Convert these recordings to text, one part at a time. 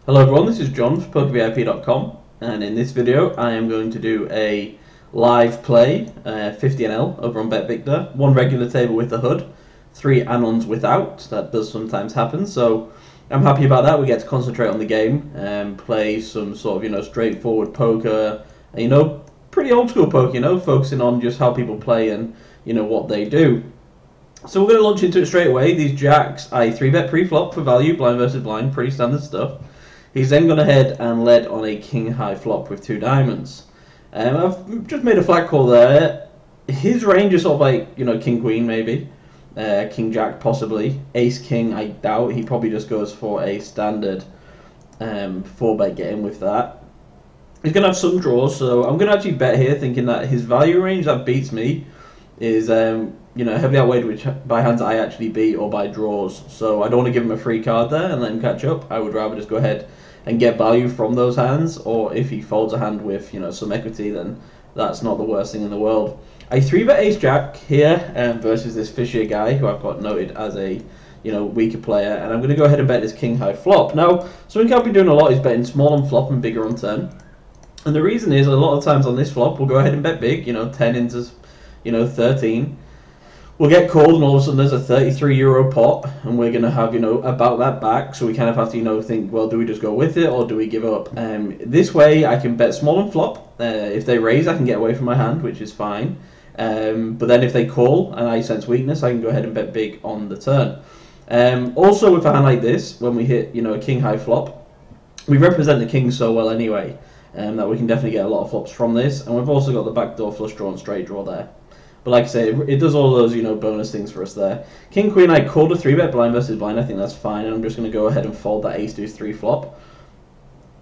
Hello everyone, this is John from PokerVIP.com, and in this video I am going to do a live play 50NL over on BetVictor. One regular table with the hood, 3 Anons without. That does sometimes happen, so I'm happy about that. We get to concentrate on the game and play some sort of straightforward poker, pretty old school poker, focusing on just how people play and what they do. So we're going to launch into it straight away. These jacks, I 3-bet pre-flop for value, blind versus blind, pretty standard stuff. He's then gone ahead and led on a king-high flop with 2 diamonds. I've just made a flat call there. His range is sort of like, king-queen maybe. King-jack possibly. Ace-king, I doubt. He probably just goes for a standard 4-bet get in with that. He's going to have some draws, so I'm going to actually bet here thinking that his value range that beats me is heavily outweighed by hands I actually beat or by draws. So I don't want to give him a free card there and let him catch up. I would rather just go ahead and get value from those hands, or if he folds a hand with some equity, then that's not the worst thing in the world. I 3-bet ace jack here versus this Fisher guy who I've got noted as a weaker player, and I'm going to go ahead and bet this king high flop. Now something I've been doing a lot is betting small on flop and bigger on turn, and the reason is a lot of times on this flop we'll go ahead and bet big, 10 into 13. We'll get called and all of a sudden there's a €33 pot and we're going to have, about that back. So we kind of have to, think, well, do we just go with it or do we give up? This way I can bet small and flop. If they raise, I can get away from my hand, which is fine. But then if they call and I sense weakness, I can go ahead and bet big on the turn. Also with a hand like this, when we hit, a king high flop, we represent the king so well anyway, that we can definitely get a lot of flops from this. And we've also got the backdoor flush draw and straight draw there. But like I say, it does all those, bonus things for us there. King, Queen, I called a 3-bet blind versus blind. I think that's fine. And I'm just going to go ahead and fold that ace deuce 3 flop.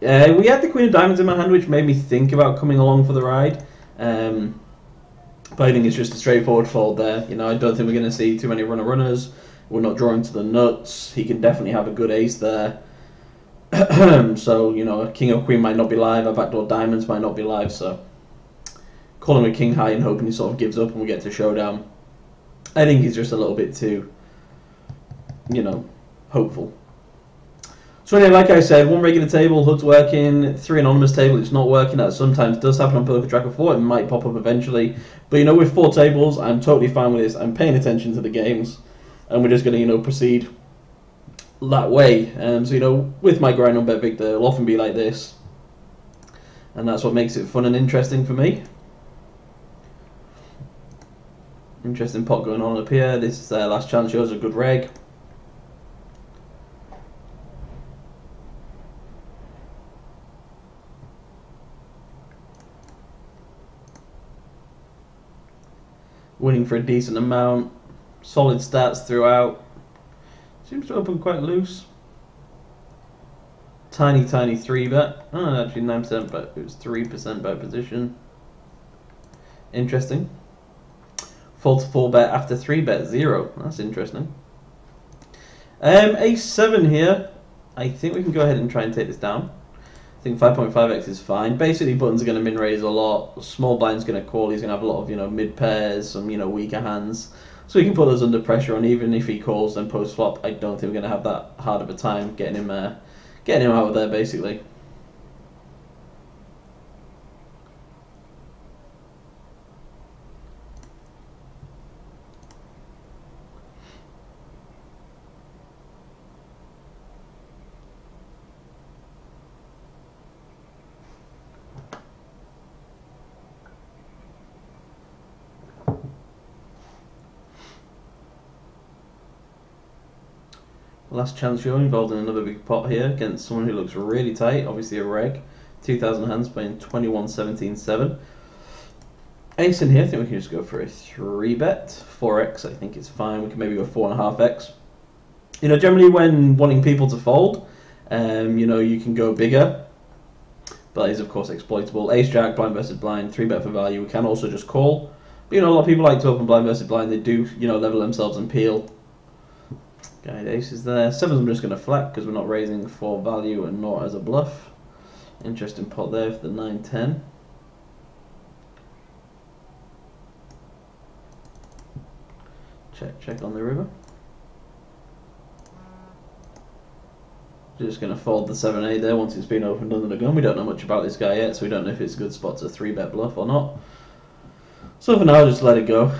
We had the Queen of Diamonds in my hand, which made me think about coming along for the ride. But I think it's just a straightforward fold there. I don't think we're going to see too many runners. We're not drawing to the nuts. He can definitely have a good ace there. So, a King or Queen might not be live. A backdoor Diamonds might not be live, so calling a king high and hoping he sort of gives up and we get to showdown. I think he's just a little bit too, hopeful. So anyway, like I said, 1 regular table, HUD's working, 3 anonymous table, it's not working. That sometimes does happen on Poker Tracker 4, it might pop up eventually. But with 4 tables, I'm totally fine with this. I'm paying attention to the games and we're just going to, proceed that way. So, with my grind on BetVictor, it'll often be like this. And that's what makes it fun and interesting for me. Interesting pot going on up here. This last chance shows a good reg. Winning for a decent amount. Solid stats throughout. Seems to open quite loose. Tiny 3-bet. Oh, actually 9%, but it was 3% by position. Interesting. Fold to 4-bet after 3-bet 0. That's interesting. Ace 7 here. I think we can go ahead and try and take this down. I think 5.5x is fine. Basically, buttons are going to min raise a lot. Small blind's going to call. He's going to have a lot of mid pairs, some weaker hands. So we can put those under pressure. And even if he calls, then post flop, I don't think we're going to have that hard of a time getting him out of there. Basically. Last chance show involved in another big pot here against someone who looks really tight, obviously a reg. 2,000 hands playing 21-17-7. Ace in here, I think we can just go for a 3-bet. 4x, I think it's fine. We can maybe go 4.5x. Generally when wanting people to fold, you can go bigger. But that is of course exploitable. Ace jack, blind versus blind, 3-bet for value. We can also just call. But a lot of people like to open blind versus blind. They do, level themselves and peel. Guide ace is there. 7s I'm just going to flat because we're not raising for value and not as a bluff. Interesting pot there for the 9-10. Check on the river. Just going to fold the 7-8 there once it's been opened under the gun. We don't know much about this guy yet, so we don't know if it's a good spot to 3-bet bluff or not. So for now, just let it go.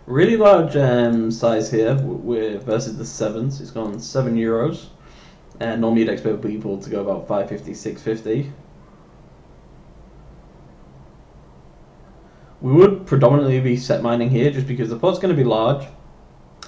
Really large size here versus the 7s. It's gone €7. And normally you'd expect people to go about 550, 650. We would predominantly be set mining here just because the pot's going to be large.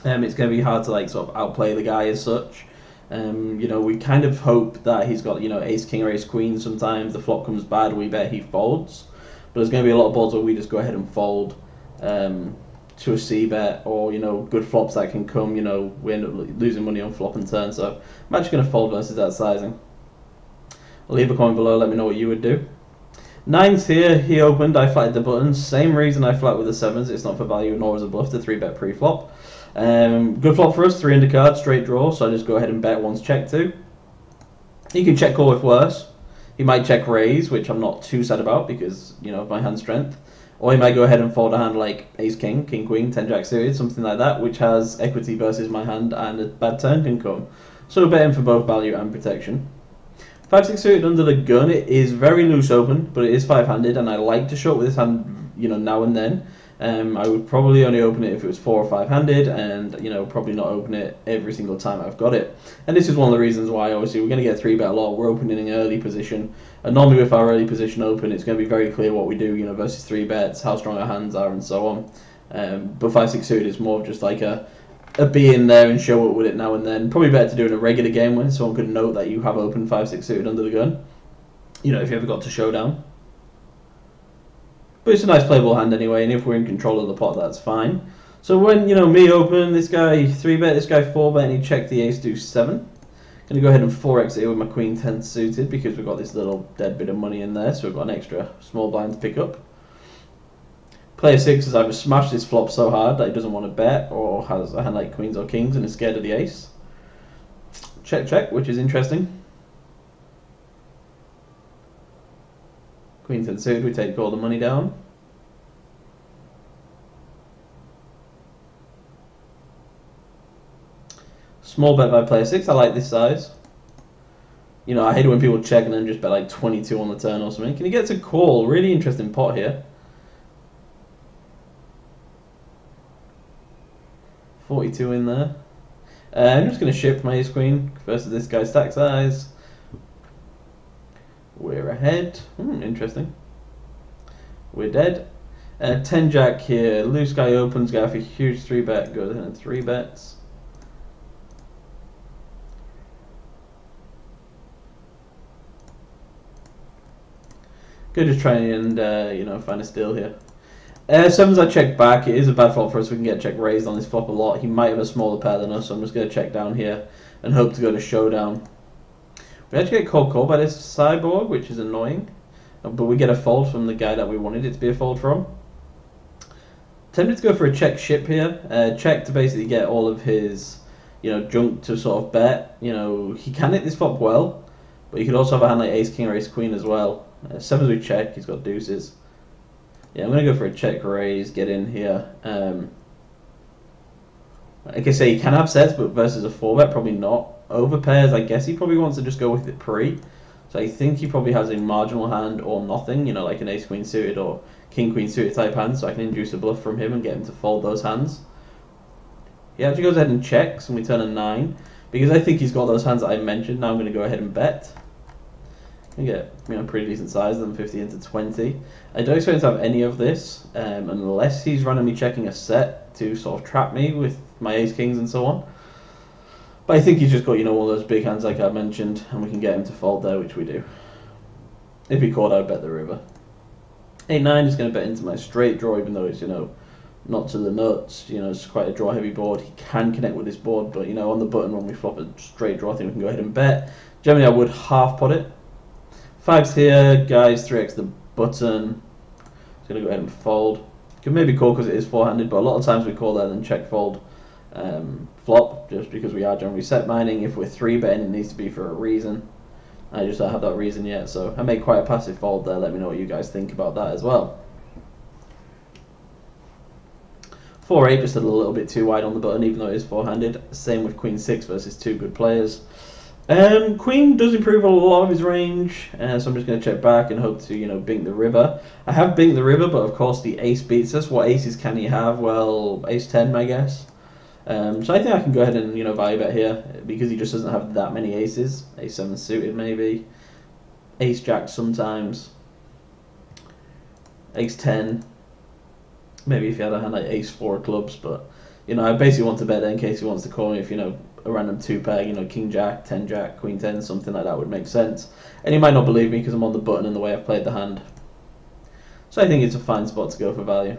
It's going to be hard to like sort of outplay the guy as such. You know, we kind of hope that he's got, you know, ace king or ace queen. Sometimes the flop comes bad, we bet he folds. But there's going to be a lot of balls where we just go ahead and fold to a C bet, or, you know, good flops that can come, you know, we end up losing money on flop and turn. So I'm actually going to fold versus that sizing. Leave a comment below, let me know what you would do. 9s here, he opened, I flatted the buttons. Same reason I flat with the 7s, it's not for value nor as a bluff to 3-bet pre-flop. Good flop for us, 3 undercard, straight draw, so I just go ahead and bet once check to. He can check call if worse. He might check raise, which I'm not too sad about because, you know, of my hand strength. Or he might go ahead and fold a hand like ace king, king queen, 10 jack suited, something like that, which has equity versus my hand and a bad turn can come. So betting for both value and protection. 5-6 suited under the gun, it is very loose open, but it is 5-handed, and I like to short with this hand, you know, now and then. I would probably only open it if it was 4 or 5-handed, and, you know, probably not open it every single time I've got it. And this is one of the reasons why, obviously, we're going to get 3-bet a lot. We're opening in an early position, and normally with our early position open, it's going to be very clear what we do, you know, versus 3-bets, how strong our hands are, and so on. But 5-6 suited is more of just like a be in there and show up with it now and then. Probably better to do in a regular game when someone could note that you have opened 5-6 suited under the gun. You know, if you ever got to showdown. But it's a nice playable hand anyway, and if we're in control of the pot, that's fine. So when, you know, me open, this guy 3-bet, this guy 4-bet, and he checked the ace deuce 7. Gonna go ahead and 4x here with my queen 10 suited because we've got this little dead bit of money in there, so we've got an extra small blind to pick up. Player 6 has either smashed this flop so hard that he doesn't want to bet, or has a hand like queens or kings and is scared of the ace. Check, check, which is interesting. Queen 10 suited, we take all the money down. Small bet by player 6, I like this size. You know, I hate it when people check and then just bet like 22 on the turn or something. Can he get to call? Really interesting pot here. 42 in there. I'm just going to shift my ace queen versus this guy's stack size. We're ahead. Interesting. We're dead. 10 jack here. Loose guy opens, guy for a huge 3-bet. Goes in and 3 bets. Go just try and you know, find a steal here. 7s I check back. It is a bad flop for us. We can get check raised on this flop a lot. He might have a smaller pair than us, so I'm just going to check down here and hope to go to showdown. We actually get called by this sideboard, which is annoying, but we get a fold from the guy that we wanted it to be a fold from. Tempted to go for a check ship here. Check to basically get all of his, you know, junk to sort of bet. You know, he can hit this flop well, but he could also have a hand like ace king or ace queen as well. 7s we check. He's got deuces. Yeah, I'm going to go for a check raise, get in here. Like I say, he can have sets, but versus a 4-bet, probably not. Over pairs, I guess he probably wants to just go with it pre. So I think he probably has a marginal hand or nothing, you know, like an ace queen suited or king queen suited type hand, so I can induce a bluff from him and get him to fold those hands. He actually goes ahead and checks, and we turn a 9. Because I think he's got those hands that I mentioned, now I'm going to go ahead and bet. You get, you know, pretty decent size, them 50 into 20. I don't expect to have any of this unless he's randomly checking a set to sort of trap me with my ace kings and so on. But I think he's just got, you know, all those big hands like I mentioned, and we can get him to fold there, which we do. If he called, I would bet the river. 8-9 is going to bet into my straight draw, even though it's, you know, not to the nuts. You know, it's quite a draw heavy board. He can connect with this board, but, you know, on the button when we flop a straight draw, I think we can go ahead and bet. Generally, I would half pot it. 5s here, guys, 3x the button. It's going to go ahead and fold. Can maybe call because it is 4-handed, but a lot of times we call there then check fold flop, just because we are generally set mining. If we're 3-betting, it needs to be for a reason. I just don't have that reason yet, so I made quite a passive fold there. Let me know what you guys think about that as well. 4-8 just a little bit too wide on the button, even though it is four-handed. Same with Queen 6 versus two good players. Queen does improve a lot of his range, so I'm just going to check back and hope to, bink the river. I have binked the river, but of course the ace beats us. What aces can he have? Well, ace 10, I guess. So I think I can go ahead and, value bet here, because he just doesn't have that many aces. Ace 7 suited, maybe. Ace jack sometimes. Ace 10. Maybe if he had a hand like ace 4 clubs, but, I basically want to bet in case he wants to call me if, a random 2-pair, king jack, 10 jack, queen 10, something like that would make sense. And he might not believe me because I'm on the button and the way I've played the hand. So I think it's a fine spot to go for value.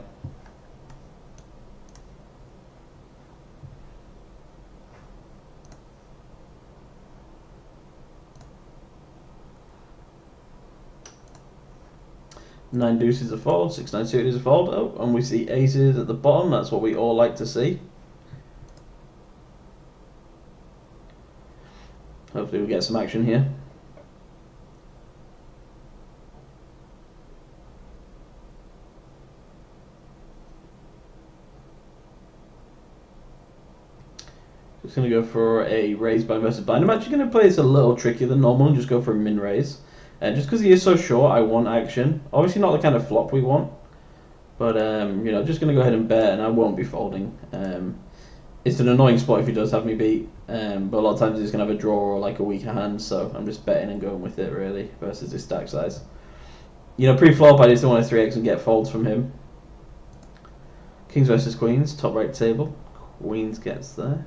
Nine deuces a fold, 6-9 suited is a fold. Oh, and we see aces at the bottom. That's what we all like to see. Hopefully we get some action here. Just going to go for a raise blind versus blind. I'm actually going to play this a little trickier than normal and just go for a min raise. Just because he is so short, I want action. Obviously not the kind of flop we want. But, just going to go ahead and bet, and I won't be folding. It's an annoying spot if he does have me beat, but a lot of times he's going to have a draw or like a weaker hand, so I'm just betting and going with it really, versus his stack size. Pre-flop I just don't want to 3x and get folds from him. Kings versus queens, top right table. Queens gets there.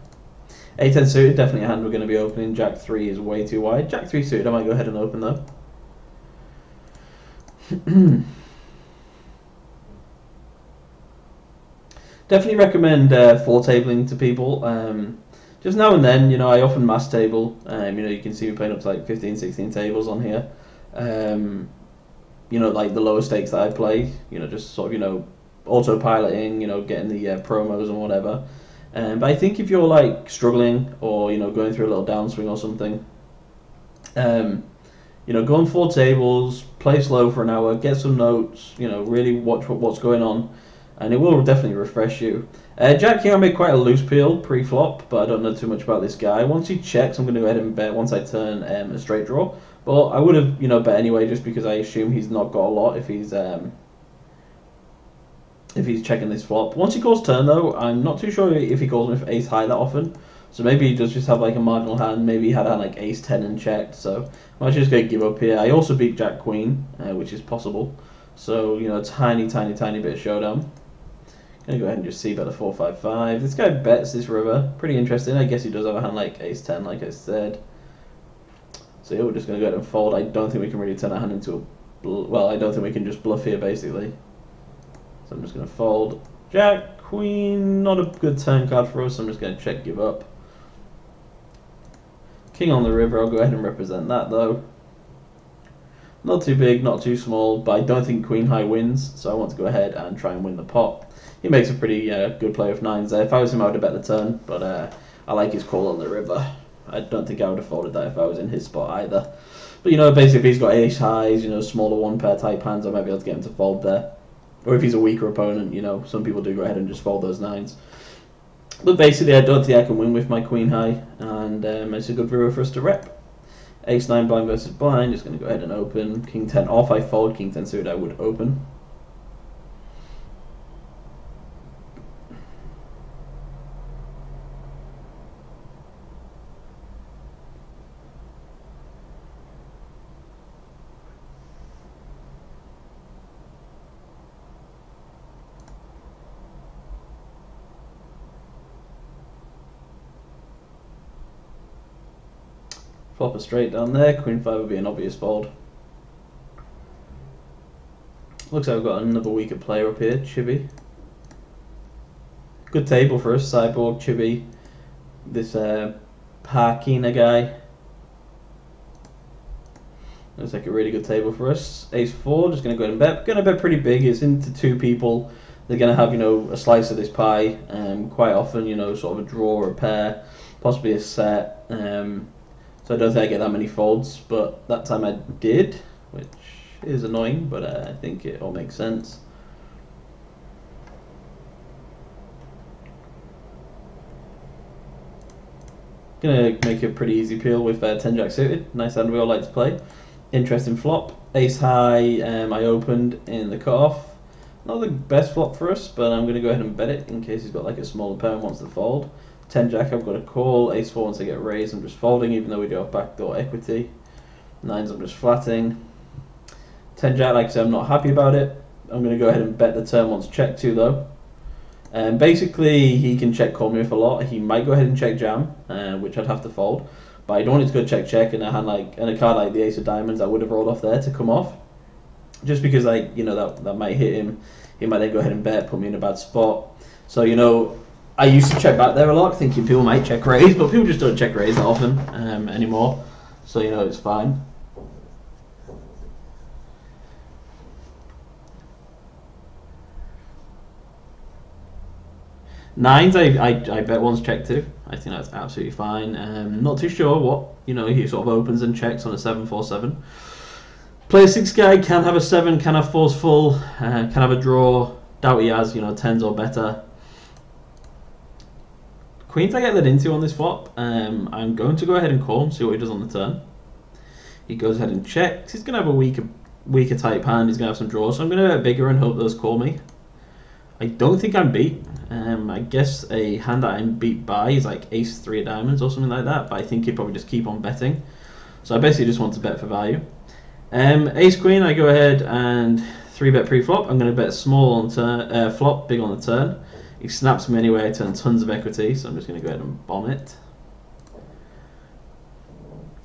A10 suited, definitely a hand we're going to be opening. Jack 3 is way too wide. Jack 3 suited, I might go ahead and open though. Definitely recommend four tabling to people. Just now and then, I often mass table. You can see me playing up to like 15, 16 tables on here. Like the lower stakes that I play. Just sort of, autopiloting. Getting the promos and whatever. But I think if you're like struggling or going through a little downswing or something, go on 4 tables, play slow for an hour, get some notes. Really watch what's going on. And it will definitely refresh you. Jack here I made quite a loose peel pre-flop, but I don't know too much about this guy. Once he checks, I'm going to go ahead and bet once I turn a straight draw. But I would have, bet anyway, just because I assume he's not got a lot if he's checking this flop. Once he calls turn though, I'm not too sure if he calls with ace high that often. So maybe he does just have like a marginal hand. Maybe he had a hand like ace 10 and checked. So I'm actually just going to give up here. I also beat Jack Queen, which is possible. So tiny bit of showdown. Gonna go ahead and just see bet the 4-5-5. This guy bets this river. Pretty interesting. I guess he does have a hand like ace 10, like I said. So yeah, we're just gonna go ahead and fold. I don't think we can really turn that hand into a well. I don't think we can just bluff here basically. So I'm just gonna fold. Jack Queen, not a good turn card for us. So I'm just gonna check give up. King on the river. I'll go ahead and represent that though. Not too big, not too small, but I don't think Queen High wins, so I want to go ahead and try and win the pot. He makes a pretty good play with 9s there. If I was him, I would have bet the turn, but I like his call on the river. I don't think I would have folded that if I was in his spot either. But basically if he's got ace highs, smaller 1-pair type hands, I might be able to get him to fold there. Or if he's a weaker opponent, some people do go ahead and just fold those 9s. But basically I don't think I can win with my Queen High, and it's a good river for us to rep. Ace 9 blind versus blind, just going to go ahead and open. King 10 off, I fold. King 10 suited, I would open. Flop a straight down there. Queen 5 would be an obvious fold. Looks like we've got another weaker player up here, Chibi. Good table for us, Cyborg, Chibi. This Parkina guy. Looks like a really good table for us. Ace 4, just going to go ahead and bet. Going to bet pretty big. It's into 2 people. They're going to have, a slice of this pie. Quite often, sort of a draw or a pair. Possibly a set. So I don't think I get that many folds, but that time I did, which is annoying, but I think it all makes sense. Gonna make a pretty easy peel with 10-jack suited. Nice hand we all like to play. Interesting flop. Ace high, I opened in the cutoff. Not the best flop for us, but I'm going to go ahead and bet it in case he's got like a smaller pair and wants to fold. 10-jack, I've got a call. Ace 4, once I get raised, I'm just folding, even though we do have backdoor equity. 9s, I'm just flatting. 10-jack, like I said, I'm not happy about it. I'm going to go ahead and bet the turn once check 2, though. Basically, he can check call me with a lot. He might go ahead and check jam, which I'd have to fold. But I don't want it to go check and a card like the Ace of Diamonds that would have rolled off there to come off. Just because that might hit him. He might then go ahead and bet, put me in a bad spot. So, I used to check back there a lot, thinking people might check raise, but people just don't check raise that often anymore. So, it's fine. Nines, I bet one's check 2. I think that's absolutely fine. Not too sure what, he sort of opens and checks on a 7-4-7. Player 6 guy can have a 7, can have forceful, can have a draw. Doubt he has, 10s or better. Queens I get led into on this flop. I'm going to go ahead and call and see what he does on the turn. He goes ahead and checks. He's going to have a weaker type hand. He's going to have some draws. So I'm going to bet bigger and hope those call me. I don't think I'm beat. I guess a hand that I'm beat by is like Ace 3 of Diamonds or something like that. But I think he'd probably just keep on betting. So I basically just want to bet for value. Ace Queen, I go ahead and 3-bet pre-flop. I'm going to bet small on turn, flop, big on the turn. He snaps me anyway, I turn tons of equity, so I'm just going to go ahead and bomb it.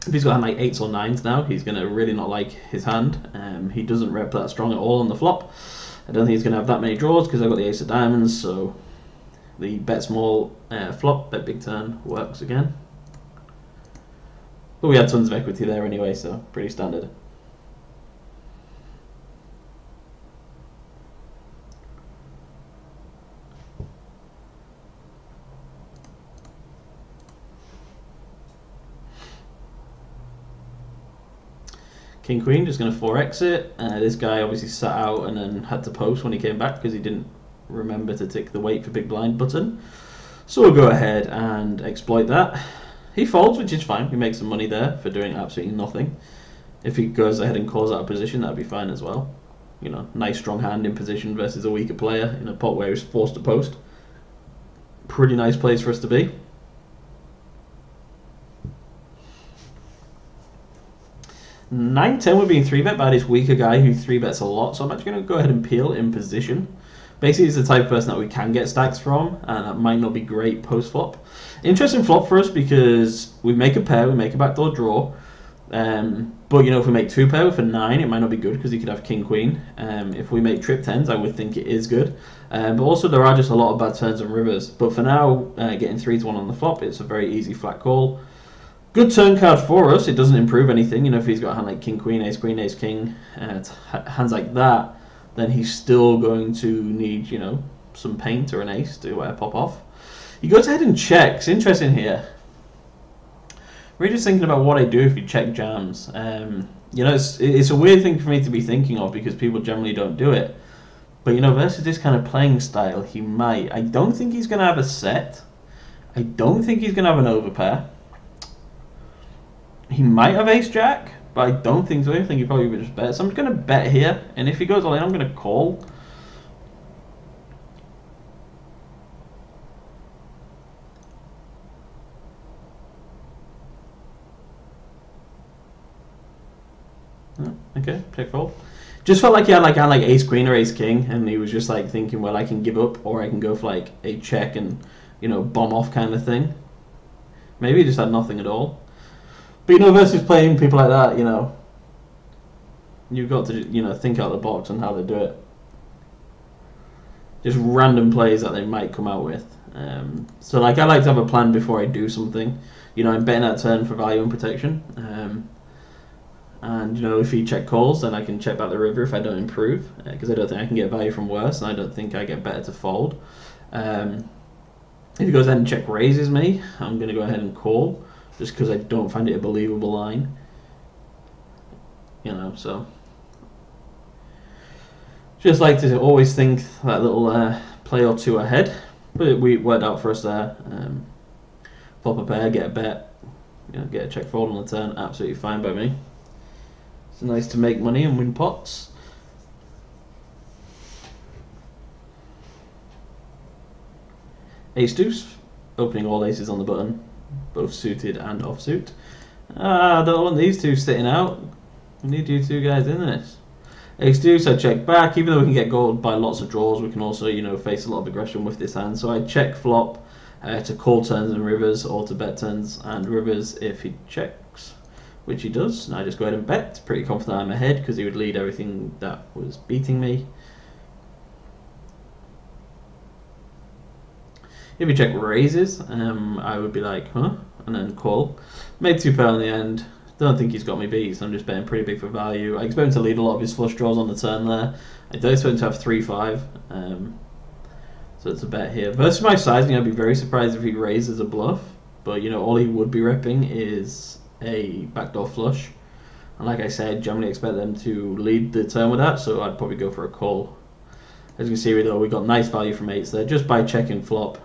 If he's got like 8s or 9s now, he's going to really not like his hand. He doesn't rep that strong at all on the flop. I don't think he's going to have that many draws because I've got the Ace of Diamonds, so the bet small flop, bet big turn works again. But we had tons of equity there anyway, so pretty standard. King Queen, just going to 4x it. This guy obviously sat out and then had to post when he came back because he didn't remember to tick the wait for big blind button. So we'll go ahead and exploit that. He folds, which is fine. We make some money there for doing absolutely nothing. If he goes ahead and calls out a position, that'd be fine as well. Nice strong hand in position versus a weaker player in a pot where he's forced to post. Pretty nice place for us to be. 9-10 would be 3-bet by this weaker guy who 3-bets a lot, so I'm actually going to go ahead and peel in position. Basically, he's the type of person that we can get stacks from, and that might not be great post-flop. Interesting flop for us because we make a pair, we make a backdoor draw, but if we make 2 pair with a 9, it might not be good because he could have King-Queen. If we make trip 10s, I would think it is good. But also there are just a lot of bad turns and rivers. But for now, getting 3-1 on the flop, it's a very easy flat call. Good turn card for us. It doesn't improve anything. If he's got a hand like King Queen, Ace Queen, Ace King, hands like that, then he's still going to need, some paint or an ace to pop off. He goes ahead and checks. Interesting here. Really just thinking about what I do if he check jams. It's a weird thing for me to be thinking of because people generally don't do it. But versus this kind of playing style, he might. I don't think he's going to have a set. I don't think he's going to have an overpair. He might have ace jack, but I don't think so. I think he probably would just bet. So I'm just going to bet here, and if he goes all in, I'm going to call. Okay, check fold. Just felt like he had like ace queen or ace king, and he was just like thinking, well, I can give up, or I can go for like a check and bomb off kind of thing. Maybe he just had nothing at all. But versus playing people like that, you've got to think out the box on how to do it. Just random plays that they might come out with. So I like to have a plan before I do something. I'm betting that turn for value and protection. And if he check calls, then I can check back the river if I don't improve, because I don't think I can get value from worse, and I don't think I get better to fold. If he goes ahead and check raises me, I'm going to go ahead and call, just because I don't find it a believable line. So just like to always think that little play or two ahead, but we worked out for us there. Flop a pair, get a bet. you know, get a check fold on the turn, absolutely fine by me. It's nice to make money and win pots. Ace deuce, opening all aces on the button, both suited and offsuit. I don't want these two sitting out. We need you two guys in this. Ace deuce, I check back. Even though we can get gold by lots of draws, we can also, you know, face a lot of aggression with this hand. So I check flop to call turns and rivers, or to bet turns and rivers if he checks, which he does. And I just go ahead and bet. Pretty confident I'm ahead because he would lead everything that was beating me. If he check raises, I would be like, huh? And then call. Made 2 pair in the end. Don't think he's got me beat, so I'm just betting pretty big for value. I expect him to lead a lot of his flush draws on the turn there. I don't expect him to have 3-5. So it's a bet here. Versus my sizing, I'd be very surprised if he raises a bluff. But, you know, all he would be repping is a backdoor flush. And like I said, generally expect them to lead the turn with that, so I'd probably go for a call. As you can see, though, we got nice value from 8s there, just by checking flop.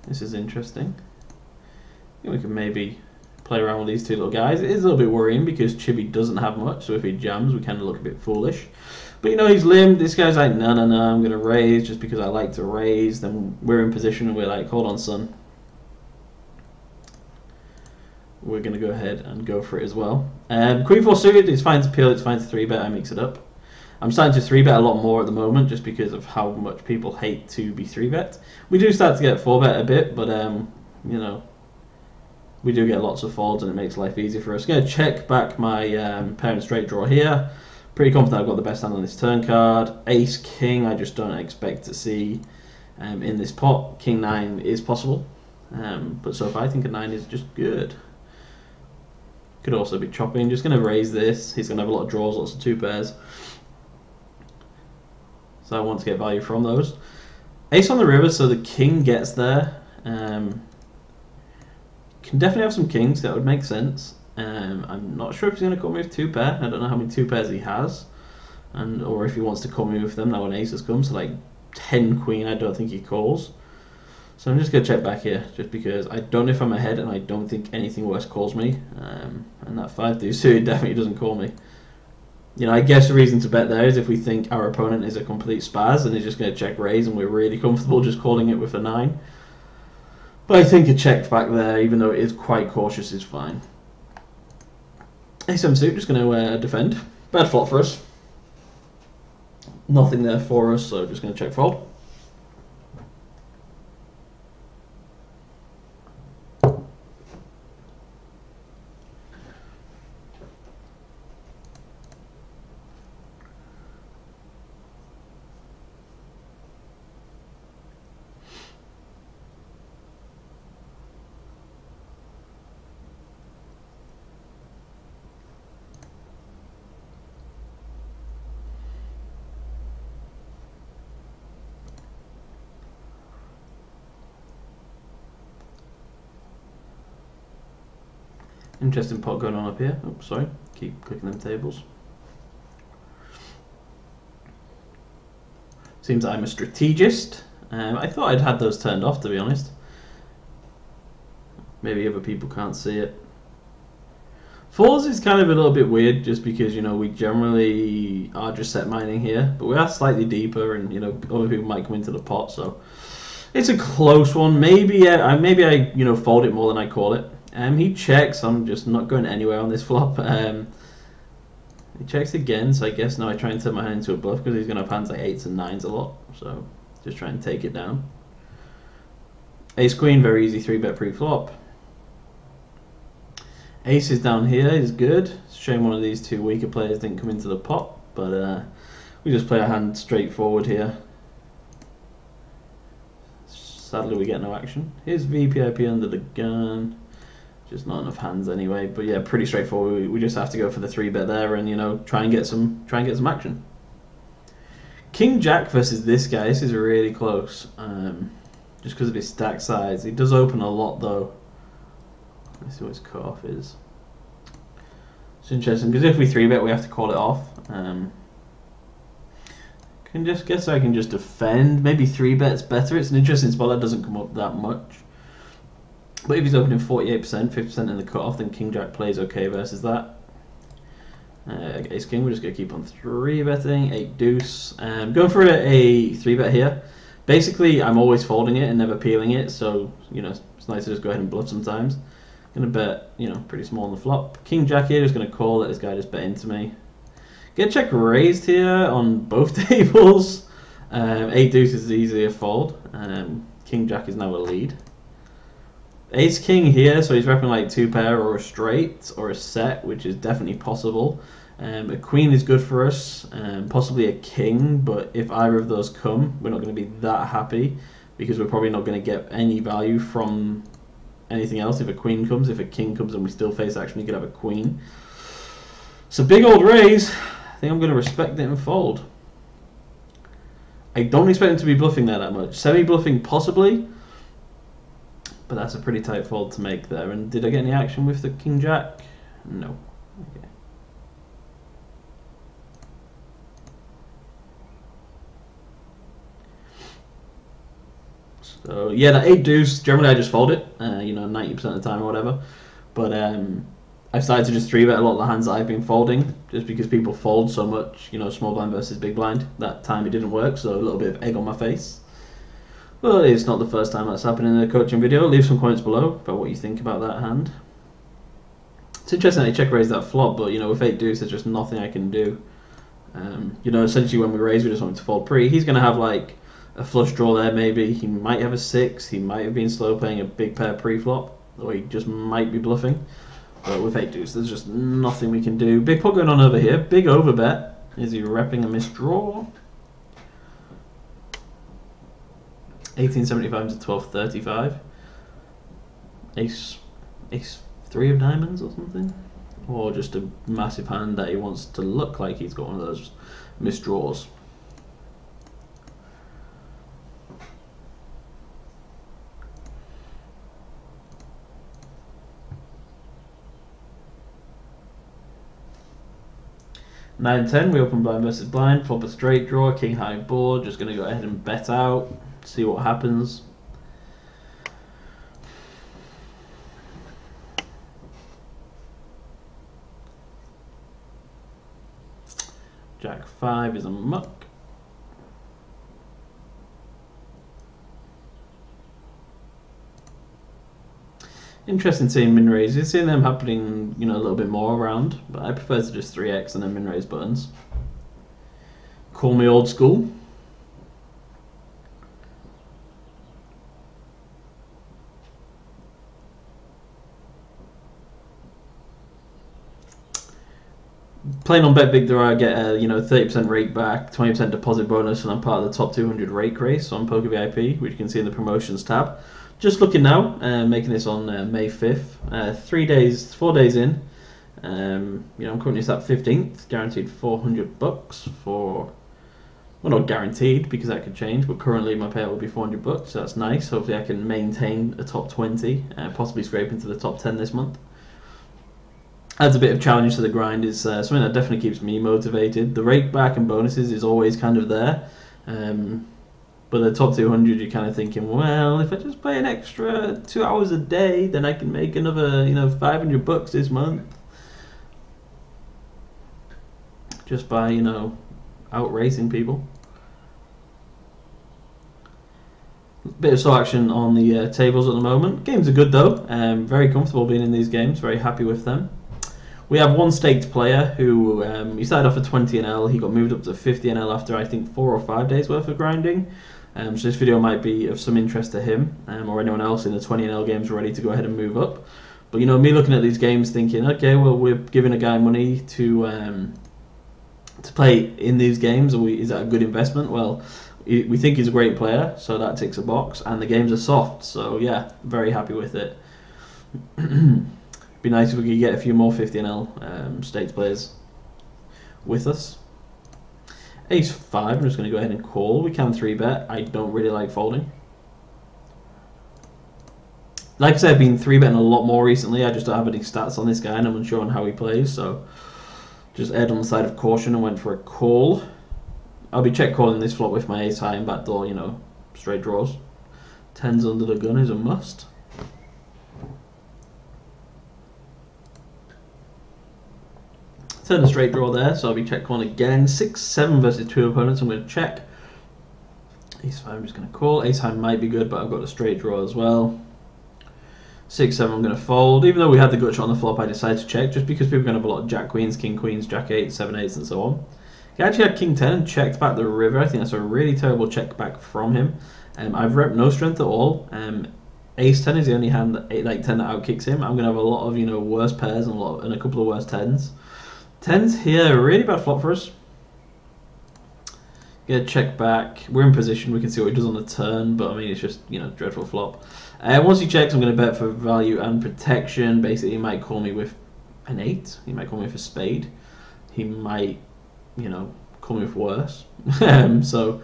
This is interesting. I think we can maybe play around with these two little guys. It is a little bit worrying because Chibi doesn't have much, so if he jams, we kind of look a bit foolish. But you know, he's limbed. This guy's like, no, I'm going to raise just because I like to raise. Then we're in position and we're like, hold on, son. We're going to go ahead and go for it as well. Queen 4 suited, it's fine to peel, it's fine to 3-bet, I mix it up. I'm starting to 3-bet a lot more at the moment just because of how much people hate to be 3-bet. We do start to get 4-bet a bit, but you know, we do get lots of folds and it makes life easier for us. Going to check back my pair and straight draw here. Pretty confident I've got the best hand on this turn card. Ace, king, I just don't expect to see in this pot. King 9 is possible, but so far I think a 9 is just good. Could also be chopping. Just going to raise this. He's going to have a lot of draws, lots of 2 pairs. So I want to get value from those. Ace on the river, so the king gets there. Can definitely have some kings, that would make sense. I'm not sure if he's going to call me with 2 pair. I don't know how many 2 pairs he has. Or if he wants to call me with them now when aces come. So like 10 queen, I don't think he calls. So I'm just going to check back here, just because I don't know if I'm ahead and I don't think anything worse calls me. And that 5 deuce suited definitely doesn't call me. You know, I guess the reason to bet there is if we think our opponent is a complete spaz and he's just going to check raise and we're really comfortable just calling it with a 9. But I think a check back there, even though it is quite cautious, is fine. Ace-7 suit, just going to defend. Bad flop for us. Nothing there for us, so just going to check fold. Interesting pot going on up here. Oops, sorry. Keep clicking them tables. Seems I'm a strategist. I thought I'd had those turned off, to be honest. Maybe other people can't see it. Fours is kind of a little bit weird, just because, you know, we generally are just set mining here, but we are slightly deeper, and you know, other people might come into the pot, so it's a close one. Maybe I you know, fold it more than I call it. He checks. I'm just not going anywhere on this flop. He checks again, so I guess now I try and turn my hand into a bluff because he's going to have hands like 8s and 9s a lot. So just try and take it down. Ace Queen, very easy 3-bet pre-flop. Ace is down here is good. It's a shame one of these 2 weaker players didn't come into the pot, but we just play our hand straight forward here. Sadly, we get no action. Here's VPIP under the gun. Just not enough hands anyway, but yeah, pretty straightforward. We just have to go for the 3-bet there, and you know, try and get some action. King Jack versus this guy. This is really close, just because of his stack size. He does open a lot though. Let's see what his cutoff is. It's interesting because if we 3-bet, we have to call it off. Can just guess I can just defend. Maybe 3-bet's better. It's an interesting spot that doesn't come up that much. But if he's opening 48%, 50% in the cutoff, then King Jack plays okay versus that. Ace King, we're just going to keep on 3-betting. 8 Deuce. Going for a 3-bet here. Basically, I'm always folding it and never peeling it, so, you know, it's nice to just go ahead and bluff sometimes. Going to bet, you know, pretty small on the flop. King Jack here, just going to call, let this guy just bet into me. Get check raised here on both tables. 8 Deuce is the easier fold. King Jack is now a lead. Ace King here, so he's repping like 2-pair or a straight or a set, which is definitely possible. A queen is good for us, possibly a king, but if either of those come, we're not going to be that happy because we're probably not going to get any value from anything else if a queen comes. If a king comes and we still face action, we could have a queen. So big old raise. I think I'm going to respect it and fold. I don't expect him to be bluffing there that much. Semi-bluffing possibly, but that's a pretty tight fold to make there. And did I get any action with the King Jack? No. Okay. So yeah, that 8 Deuce, generally I just fold it, you know, 90% of the time or whatever. But I've started to just 3-bet a lot of the hands that I've been folding, just because people fold so much, you know, small blind versus big blind. That time it didn't work, so a little bit of egg on my face. Well, it's not the first time that's happened in a coaching video. Leave some comments below about what you think about that hand. It's interesting that I check raise that flop, but you know, with 8 Deuce, there's just nothing I can do. You know, essentially when we raise, we just want him to fold pre. He's going to have like a flush draw there, maybe. He might have a 6. He might have been slow playing a big pair pre-flop, or he just might be bluffing. But with 8 Deuce, there's just nothing we can do. Big pot going on over here. Big overbet. Is he repping a misdraw? 1875 to 1235. Ace 3 of diamonds or something? Or just a massive hand that he wants to look like he's got one of those misdraws. Nine 10, we open blind versus blind, flop a straight draw, king high board, just going to go ahead and bet out, see what happens. Jack 5 is a muck. Interesting seeing min raises, seeing them happening, you know, a little bit more around, but I prefer to just 3x and then min raise buttons. Call me old school. Playing on BetVictor, I get a 30% rake back, 20% deposit bonus, and I'm part of the top 200 rake race on Poker VIP, which you can see in the promotions tab. Just looking now, making this on May 5th, 4 days in. I'm currently at 15th, guaranteed $400 for, well, not guaranteed because that could change, but currently my payout will be $400, so that's nice. Hopefully I can maintain a top 20, possibly scrape into the top 10 this month. Adds a bit of challenge to the grind, is something that definitely keeps me motivated. The rake back and bonuses is always kind of there. But the top 200, you're kind of thinking, well, if I just play an extra 2 hours a day, then I can make another, $500 this month. Just by, out racing people. Bit of slow action on the tables at the moment. Games are good though. Very comfortable being in these games. Very happy with them. We have one staked player who, he started off at 20 NL. He got moved up to 50 NL after, I think, 4 or 5 days worth of grinding. So this video might be of some interest to him, or anyone else in the 20 NL games ready to go ahead and move up. But me looking at these games thinking, okay, well, we're giving a guy money to play in these games. Is that a good investment? Well, we think he's a great player, so that ticks a box. And the games are soft, so yeah, very happy with it. Be nice if we could get a few more 50 NL staked players with us. Ace 5, I'm just going to go ahead and call. We can 3-bet. I don't really like folding. Like I said, I've been 3-betting a lot more recently. I just don't have any stats on this guy and I'm unsure on how he plays. So just erred on the side of caution and went for a call. I'll be check calling this flop with my ace high and backdoor, straight draws. 10s under the gun is a must. Turn a straight draw there, so I'll be check calling again. 6-7 versus 2 opponents. I'm going to check. Ace 5 I'm just going to call. Ace high might be good, but I've got a straight draw as well. 6-7 I'm going to fold. Even though we had the gut shot on the flop, I decided to check just because people are going to have a lot of jack queens, king queens, jack 8, 7 8s, and so on. He actually had king 10 and checked back the river. I think that's a really terrible check back from him. I've rep no strength at all. Ace 10 is the only hand that 8 like 10 that outkicks him. I'm going to have a lot of worse pairs and a couple of worse 10s. 10s here, really bad flop for us. Get a check back. We're in position. We can see what he does on the turn, but I mean it's just dreadful flop. Once he checks, I'm going to bet for value and protection. Basically, he might call me with an 8. He might call me with a spade. He might, call me with worse. So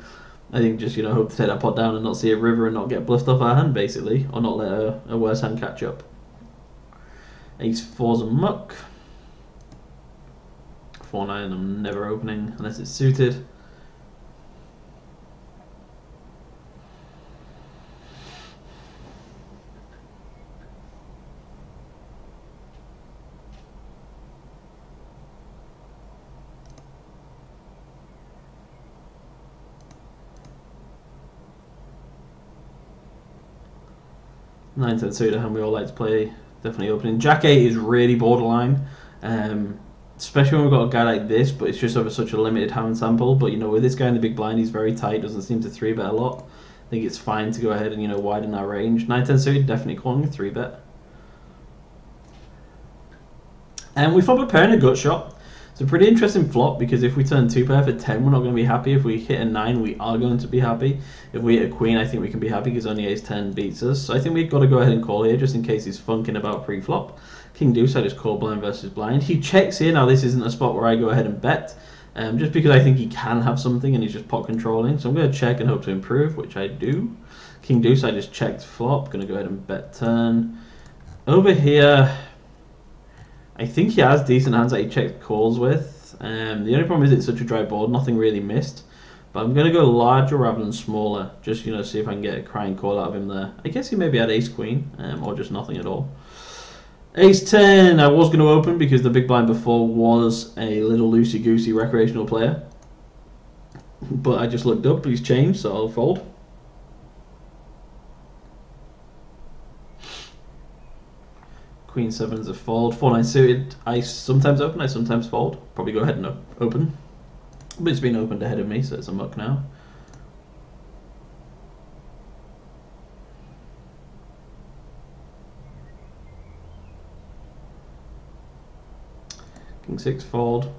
I think just hope to take that pot down and not see a river and not get bluffed off our hand, basically, or not let a worse hand catch up. Ace 4's a muck. 4-9 I'm never opening unless it's suited. Nine 10 suited hand we all like to play, definitely opening. Jack 8 is really borderline, especially when we've got a guy like this, but it's just over such a limited hand sample. But with this guy in the big blind, he's very tight, doesn't seem to 3-bet a lot. I think it's fine to go ahead and widen our range. 9 10 suited, definitely calling a 3-bet. And we flop a pair and a gut shot. It's a pretty interesting flop because if we turn 2 pair for 10, we're not going to be happy. If we hit a 9, we are going to be happy. If we hit a queen, I think we can be happy because only ace 10 beats us. So I think we've got to go ahead and call here just in case he's funking about pre-flop. King deuce, I just call blind versus blind. He checks here. Now this isn't a spot where I go ahead and bet, just because I think he can have something and he's just pot controlling. So I'm going to check and hope to improve, which I do. King deuce, I just checked flop. Going to go ahead and bet turn. Over here, I think he has decent hands that he checked calls with. The only problem is it's such a dry board, nothing really missed. But I'm going to go larger rather than smaller, just see if I can get a crying call out of him there. I guess he maybe had ace queen, or just nothing at all. Ace 10, I was going to open because the big blind before was a little loosey-goosey recreational player. But I just looked up, he's changed, so I'll fold. Queen 7 is a fold. 4-9 suited. I sometimes open, I sometimes fold. Probably go ahead and open. But it's been opened ahead of me, so it's a muck now. King 6 fold.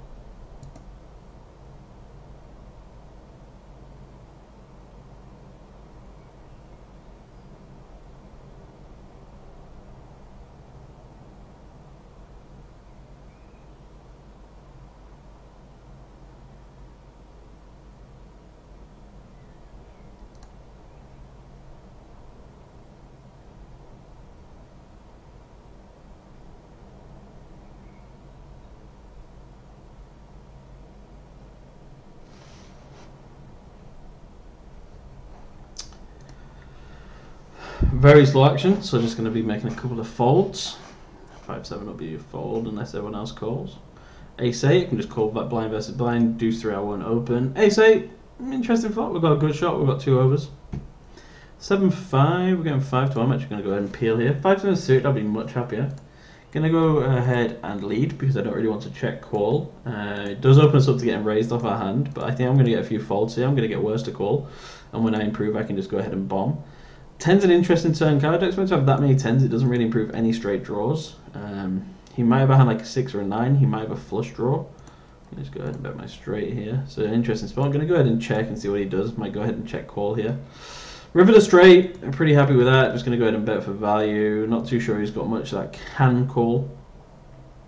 Very slow action, so just going to be making a couple of folds. 5-7 will be a fold unless everyone else calls. Ace 8, I can just call that blind versus blind. Deuce 3, I won't open. Ace 8, interesting flop. We've got a good shot, we've got 2 overs. 7-5, we're getting 5-2. I'm actually going to go ahead and peel here. 5-7 suited, I'll be much happier. Going to go ahead and lead because I don't really want to check call. It does open us up to getting raised off our hand, but I think I'm going to get a few folds here. I'm going to get worse to call, and when I improve, I can just go ahead and bomb. 10's an interesting turn card. I don't expect to have that many 10s. It doesn't really improve any straight draws. He might have a hand like a 6 or a 9. He might have a flush draw. Let's go ahead and bet my straight here. So an interesting spot. I'm going to go ahead and check and see what he does. Might go ahead and check call here. River to straight. I'm pretty happy with that. Just going to go ahead and bet for value. Not too sure he's got much that can call.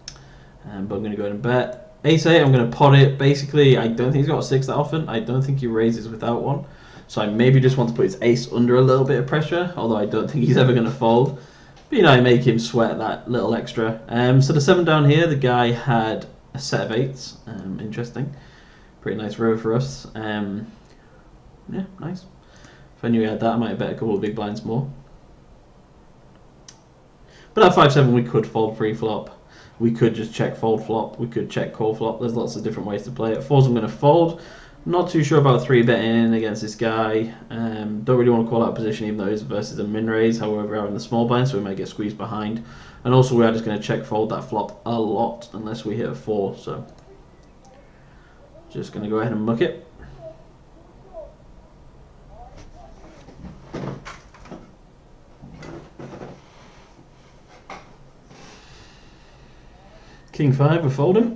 But I'm going to go ahead and bet. Ace 8, I'm going to pot it. Basically, I don't think he's got a 6 that often. I don't think he raises without one. So I maybe just want to put his ace under a little bit of pressure, although I don't think he's ever going to fold. But I make him sweat that little extra. So the 7 down here, the guy had a set of 8s. Interesting. Pretty nice river for us. Yeah, nice. If I knew he had that, I might have bet a couple of big blinds more. But at 5-7, we could fold pre-flop. We could just check fold flop. We could check call flop. There's lots of different ways to play it. 4s I'm going to fold. Not too sure about 3-betting against this guy. Don't really want to call out position even though it's versus a min raise. However, we are in the small blind, so we may get squeezed behind. And also we are just going to check fold that flop a lot unless we hit a 4. So just going to go ahead and muck it. King 5, we're folding.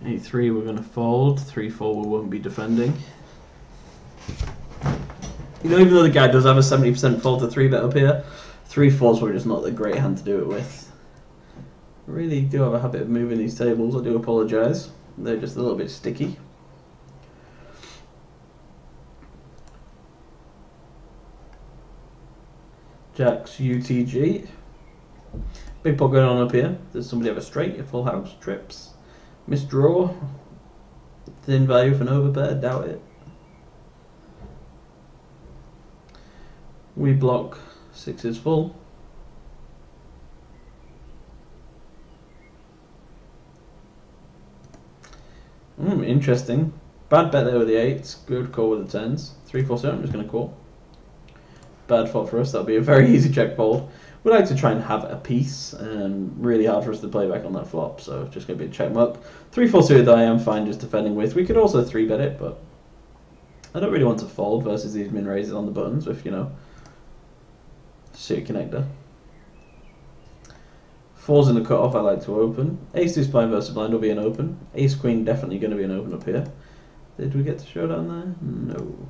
E3 we're going to fold, 3-4 we won't be defending. You know, even though the guy does have a 70% fold to 3-bet up here, 3-4's probably just not the great hand to do it with. I really do have a habit of moving these tables, I do apologise. They're just a little bit sticky. Jacks UTG. Big pot going on up here. Does somebody have a straight, a full house, trips? Misdraw. Thin value for an overbet, I doubt it. We block 6s full. Interesting. Bad bet there with the 8s. Good call with the 10s. 3-4 7, I'm just going to call. Bad flop for us. That'll be a very easy check fold. We like to try and have a piece. Really hard for us to play back on that flop, so just going to be a check muck. 3-4 suited I am fine just defending with. We could also 3-bet it, but I don't really want to fold versus these min raises on the buttons with, you know, suit connector. 4's in the cutoff, I like to open. Ace-2 blind versus blind will be an open. Ace-Queen definitely going to be an open up here. Did we get to showdown there? No.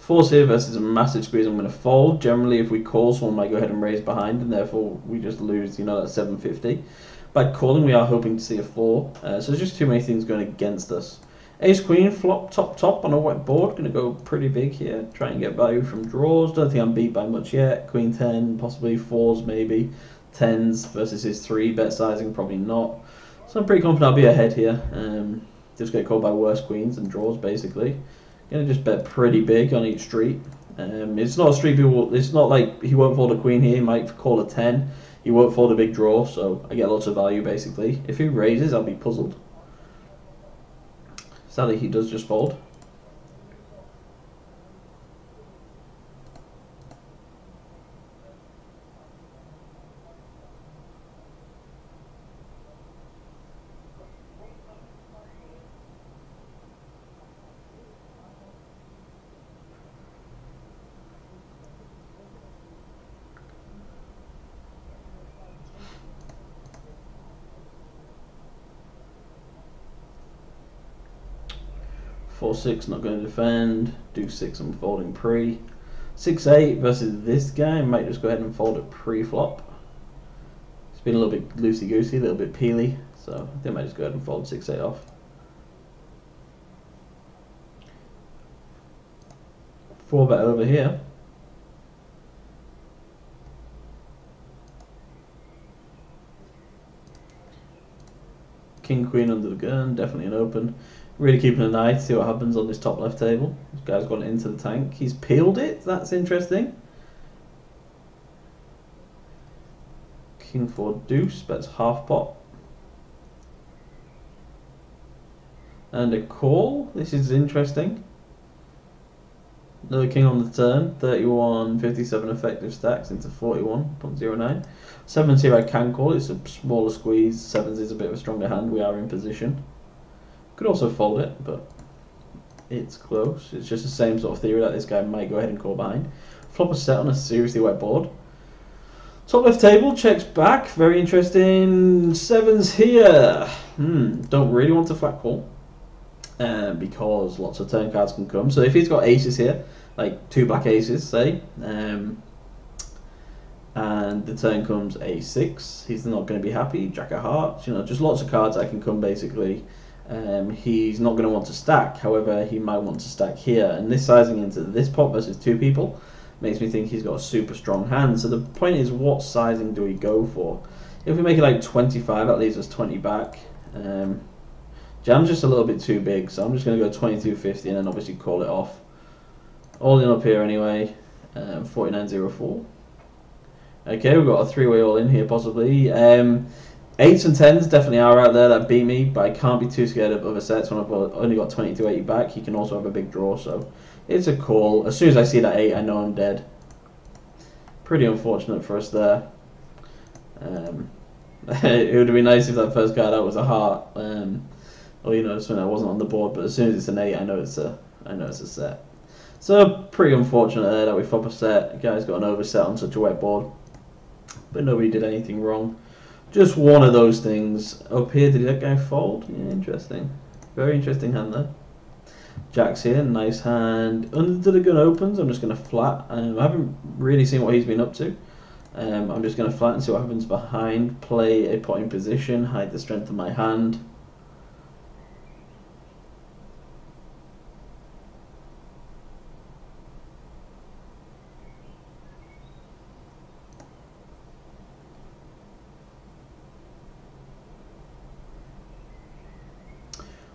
4's here versus a massive squeeze. I'm going to fold. Generally, if we call, someone might go ahead and raise behind, and therefore we just lose, you know, that 750. By calling, we are hoping to see a 4. So there's just too many things going against us. Ace Queen, flop, top on a wet board. Going to go pretty big here. Try and get value from draws. Don't think I'm beat by much yet. Queen 10, possibly 4s maybe. 10s versus his 3. Bet sizing, probably not. So I'm pretty confident I'll be ahead here. Just get called by worse queens and draws, basically. Going to just bet pretty big on each street. It's not a street people. It's not like he won't fold a queen here. He might call a 10. He won't fold a big draw, so I get lots of value basically. If he raises, I'll be puzzled. Sadly, he does just fold. Four 6, not going to defend. Do 6, I'm folding pre. 6-8 versus this guy, might just go ahead and fold it pre-flop. It's been a little bit loosey-goosey, a little bit peely, so I think I might just go ahead and fold 6-8 off. Four bet over here. King Queen under the gun, definitely an open. Really keeping an eye to see what happens on this top left table. This guy's gone into the tank. He's peeled it. That's interesting. King 4 deuce, bets half pot. And a call. This is interesting. Another king on the turn. 31, 57 effective stacks into 41.09. 7s here I can call. It's a smaller squeeze. 7s is a bit of a stronger hand. We are in position. Could also fold it, but it's close. It's just the same sort of theory that this guy might go ahead and call behind. Flop a set on a seriously wet board. Top left table, checks back. Very interesting. 7s here. Don't really want to flat call. Because lots of turn cards can come. So if he's got aces here, like 2 black aces, say, and the turn comes a 6, he's not going to be happy. Jack of hearts, you know, just lots of cards that can come basically. He's not going to want to stack, however he might want to stack here, and this sizing into this pot versus 2 people makes me think he's got a super strong hand. So the point is, what sizing do we go for? If we make it like 25, that leaves us 20 back. Jam's just a little bit too big, so I'm just going to go 22.50 and then obviously call it off. All in up here anyway, 49.04. Okay, we've got a 3-way all in here possibly. 8s and 10s definitely are out there that beat me, but I can't be too scared of other sets when I've only got 22.80 back. He can also have a big draw, so it's a call. As soon as I see that 8, I know I'm dead. Pretty unfortunate for us there. It would have been nice if that first card out was a heart, or you know, something that wasn't on the board. But as soon as it's an 8, I know it's a set. So pretty unfortunate there that we flop a set. The guy's got an overset on such a wet board, but nobody did anything wrong. Just one of those things. Up here, did that guy fold? Yeah, interesting. Very interesting hand there. Jack's here, nice hand. Under the gun opens, I'm just going to flat. I haven't really seen what he's been up to. I'm just going to flat and see what happens behind. Play a pot in position, hide the strength of my hand.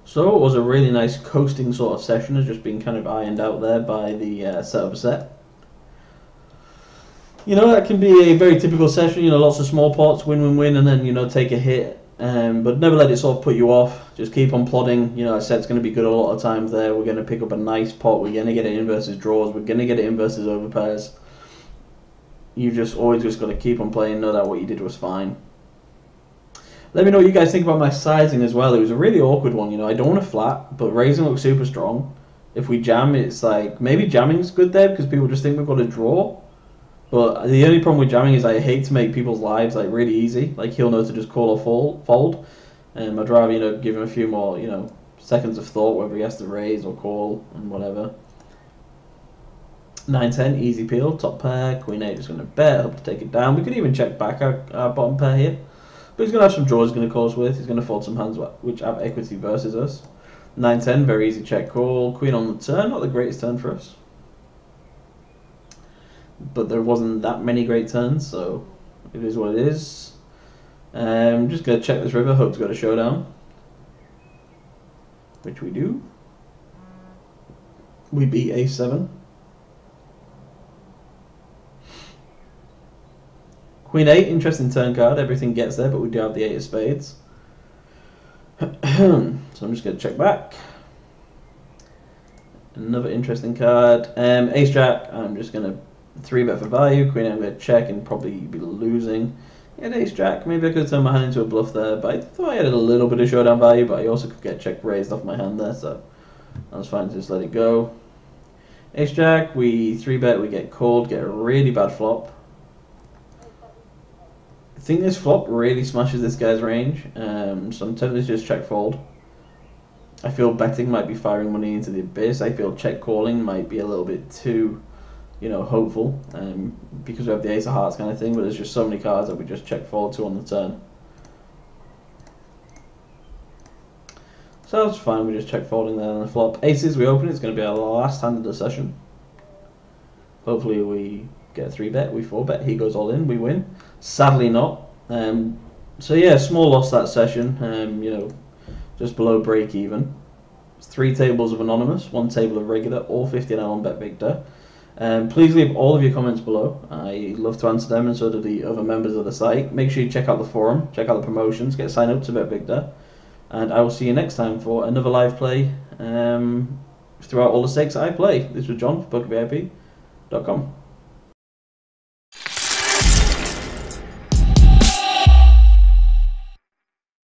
So it was a really nice coasting sort of session, has just been kind of ironed out there by the setup set. You know, that can be a very typical session, you know, lots of small pots, win, and then, you know, take a hit. But never let it sort of put you off. Just keep on plodding. You know, that set's going to be good a lot of times there. We're going to pick up a nice pot. We're going to get it in versus draws. We're going to get it in versus overpairs. You've just always just got to keep on playing, know that what you did was fine. Let me know what you guys think about my sizing as well. It was a really awkward one, you know. I don't want to flat, but raising looks super strong. If we jam, it's like, maybe jamming's good there because people just think we've got a draw. But the only problem with jamming is I hate to make people's lives like really easy. Like, he'll know to just call or fold. I'd rather, you know, give him a few more, you know, seconds of thought, whether he has to raise or call and whatever. 9-10, easy peel, top pair, Queen 8 is going to bet, hope to take it down. We could even check back our bottom pair here. But he's going to have some draws he's going to call us with. He's going to fold some hands which have equity versus us. 9-10, very easy check call. Queen on the turn, not the greatest turn for us. But there wasn't that many great turns, so it is what it is. Just going to check this river, hope to go to showdown. Which we do. We beat A7. Queen 8, interesting turn card. Everything gets there, but we do have the 8 of spades. So I'm just going to check back. Another interesting card. Ace Jack, I'm just going to 3-bet for value. Queen 8, I'm going to check and probably be losing. Yeah, Ace Jack, maybe I could have turned my hand into a bluff there, but I thought I had a little bit of showdown value, but I also could get check raised off my hand there, so I was fine to just let it go. Ace Jack, we 3-bet, we get called, get a really bad flop. I think this flop really smashes this guy's range, so I'm tempted to just check fold. I feel betting might be firing money into the abyss. I feel check calling might be a little bit too, you know, hopeful, because we have the ace of hearts kind of thing, but there's just so many cards that we just check fold to on the turn. So that's fine, we just check folding there on the flop. Aces, we open, it's going to be our last hand of the session. Hopefully we get a 3-bet, we 4-bet, he goes all in, we win. Sadly not. So yeah, small loss that session, you know, just below break even. It's 3 tables of anonymous, 1 table of regular, all 50 on BetVictor. Please leave all of your comments below. I love to answer them, and so do the other members of the site. Make sure you check out the forum, check out the promotions, get signed up to BetVictor, and I will see you next time for another live play throughout all the stakes I play. This was John for PokerVIP.com.